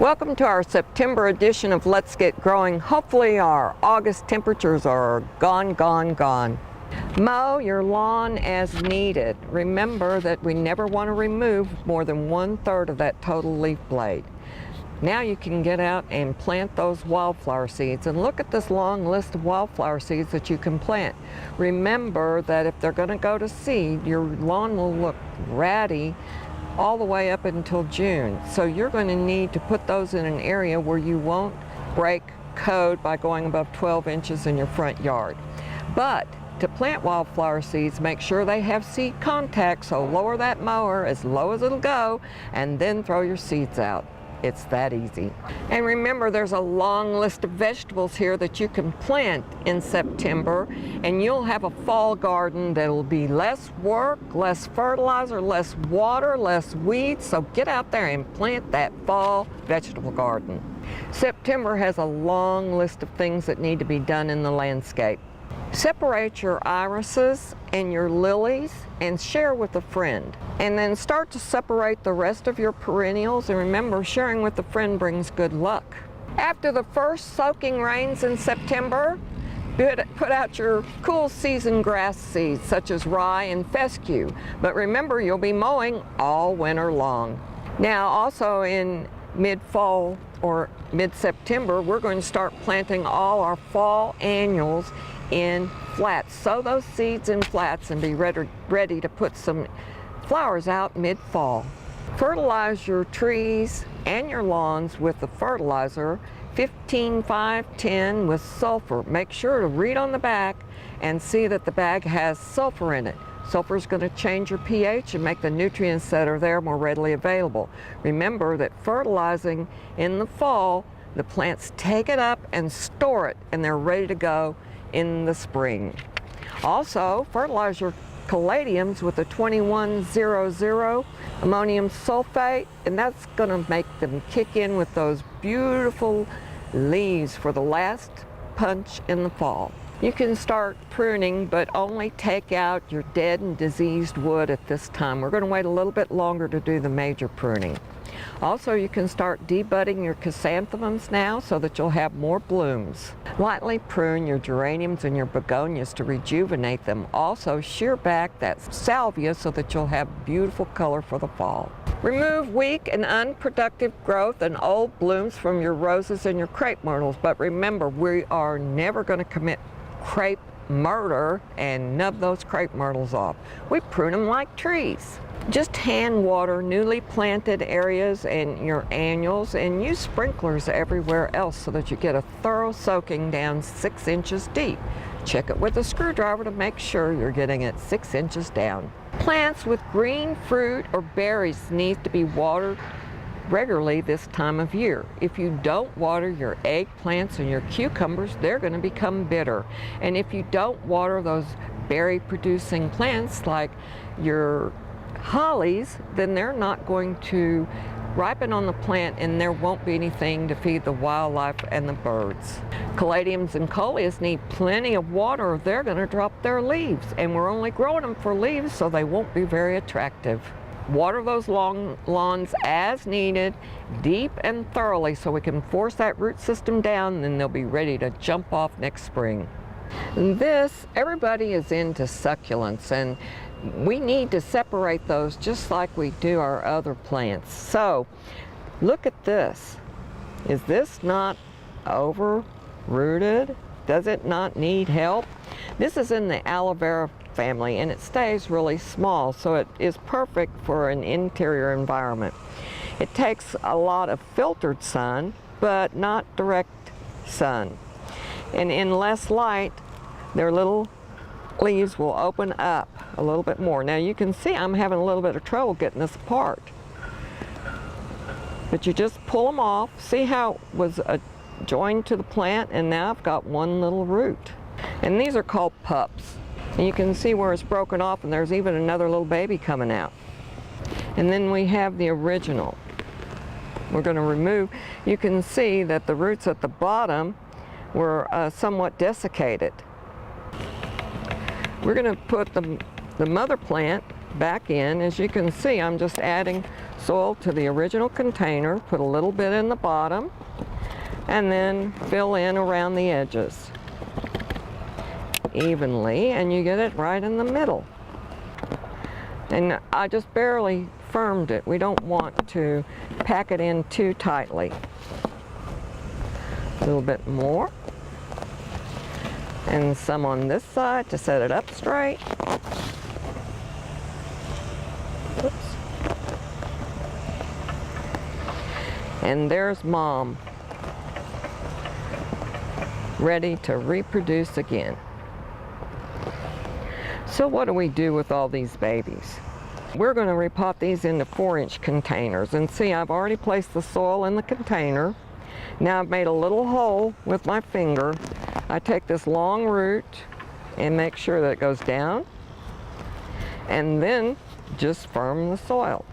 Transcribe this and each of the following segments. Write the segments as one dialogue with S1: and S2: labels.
S1: Welcome to our September edition of Let's Get Growing. Hopefully our August temperatures are gone. Mow your lawn as needed. Remember that we never want to remove more than 1/3 of that total leaf blade. Now you can get out and plant those wildflower seeds, and look at this long list of wildflower seeds that you can plant. Remember that if they're going to go to seed, your lawn will look ratty all the way up until June. So you're going to need to put those in an area where you won't break code by going above 12 inches in your front yard. But to plant wildflower seeds, make sure they have seed contact, so lower that mower as low as it'll go and then throw your seeds out. It's that easy. And remember, there's a long list of vegetables here that you can plant in September, and you'll have a fall garden that'll be less work, less fertilizer, less water, less weeds. So get out there and plant that fall vegetable garden. September has a long list of things that need to be done in the landscape. Separate your irises and your lilies and share with a friend. And then start to separate the rest of your perennials, and remember, sharing with a friend brings good luck. After the first soaking rains in September, put out your cool season grass seeds such as rye and fescue. But remember, you'll be mowing all winter long. Now also in mid-fall or mid-September, we're going to start planting all our fall annuals in flats. Sow those seeds in flats and be ready to put some flowers out mid-fall. Fertilize your trees and your lawns with the fertilizer 15-5-10 with sulfur. Make sure to read on the back and see that the bag has sulfur in it. Sulfur is going to change your pH and make the nutrients that are there more readily available. Remember that fertilizing in the fall, the plants take it up and store it, and they're ready to go in the spring. Also, fertilize your caladiums with a 2100 ammonium sulfate, and that's going to make them kick in with those beautiful leaves for the last punch in the fall. You can start pruning, but only take out your dead and diseased wood at this time. We're going to wait a little bit longer to do the major pruning. Also, you can start debudding your chrysanthemums now so that you'll have more blooms. Lightly prune your geraniums and your begonias to rejuvenate them. Also, shear back that salvia so that you'll have beautiful color for the fall. Remove weak and unproductive growth and old blooms from your roses and your crepe myrtles. But remember, we are never going to commit crepe murder and nub those crepe myrtles off. We prune them like trees. Just hand water newly planted areas and your annuals, and use sprinklers everywhere else so that you get a thorough soaking down 6 inches deep. Check it with a screwdriver to make sure you're getting it 6 inches down. Plants with green fruit or berries need to be watered regularly this time of year. If you don't water your eggplants and your cucumbers, they're going to become bitter. And if you don't water those berry producing plants like your hollies, then they're not going to ripen on the plant, and there won't be anything to feed the wildlife and the birds. Caladiums and coleus need plenty of water or they're going to drop their leaves, and we're only growing them for leaves, so they won't be very attractive. Water those long lawns as needed, deep and thoroughly, so we can force that root system down, and then they'll be ready to jump off next spring. And everybody is into succulents, and we need to separate those just like we do our other plants. So look at this. Is this not overrooted? Does it not need help? This is in the aloe vera family, and it stays really small, so it is perfect for an interior environment. It takes a lot of filtered sun, but not direct sun. And in less light, their little leaves will open up a little bit more. Now you can see I'm having a little bit of trouble getting this apart. But you just pull them off. See how it was joined to the plant, and now I've got one little root. And these are called pups. And you can see where it's broken off, and there's even another little baby coming out. And then we have the original. We're going to remove. You can see that the roots at the bottom were somewhat desiccated. We're going to put the mother plant back in. As you can see, I'm just adding soil to the original container, put a little bit in the bottom, and then fill in around the edges evenly, and you get it right in the middle. And I just barely firmed it. We don't want to pack it in too tightly. A little bit more. And some on this side to set it up straight. Oops. And there's Mom, ready to reproduce again. So what do we do with all these babies? We're going to repot these into 4-inch containers. And see, I've already placed the soil in the container. Now I've made a little hole with my finger. I take this long root and make sure that it goes down, and then just firm the soil.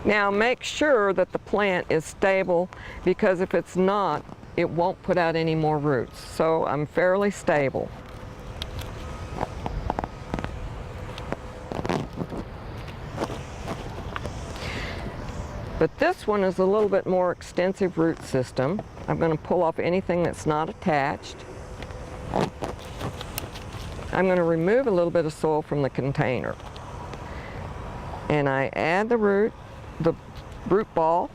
S1: Now make sure that the plant is stable, because if it's not, it won't put out any more roots. So I'm fairly stable. But this one is a little bit more extensive root system. I'm going to pull off anything that's not attached. I'm going to remove a little bit of soil from the container. And I add the root ball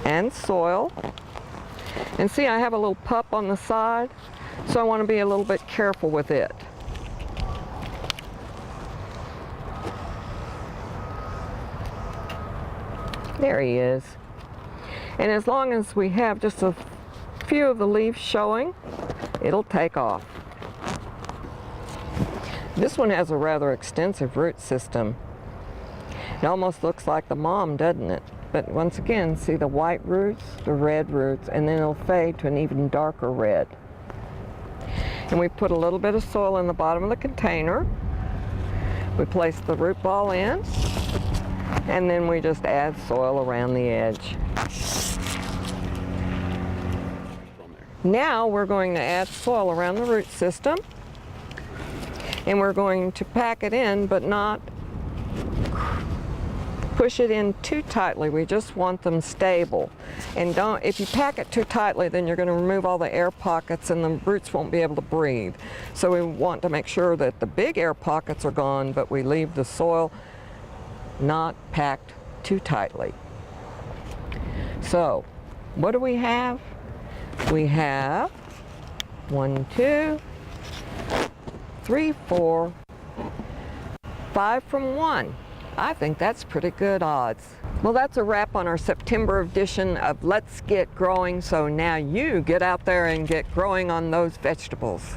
S1: and soil. And see, I have a little pup on the side, so I want to be a little bit careful with it. There he is. And as long as we have just a few of the leaves showing, it'll take off. This one has a rather extensive root system. It almost looks like the mom, doesn't it? But once again, see the white roots, the red roots, and then it'll fade to an even darker red. And we put a little bit of soil in the bottom of the container. We place the root ball in, and then we just add soil around the edge. Now we're going to add soil around the root system, and we're going to pack it in, but not push it in too tightly. We just want them stable. And if you pack it too tightly, then you're going to remove all the air pockets and the roots won't be able to breathe. So we want to make sure that the big air pockets are gone, but we leave the soil not packed too tightly. So what do we have? We have 1, 2, 3, 4, 5 from 1. I think that's pretty good odds. Well, that's a wrap on our September edition of Let's Get Growing. So now you get out there and get growing on those vegetables.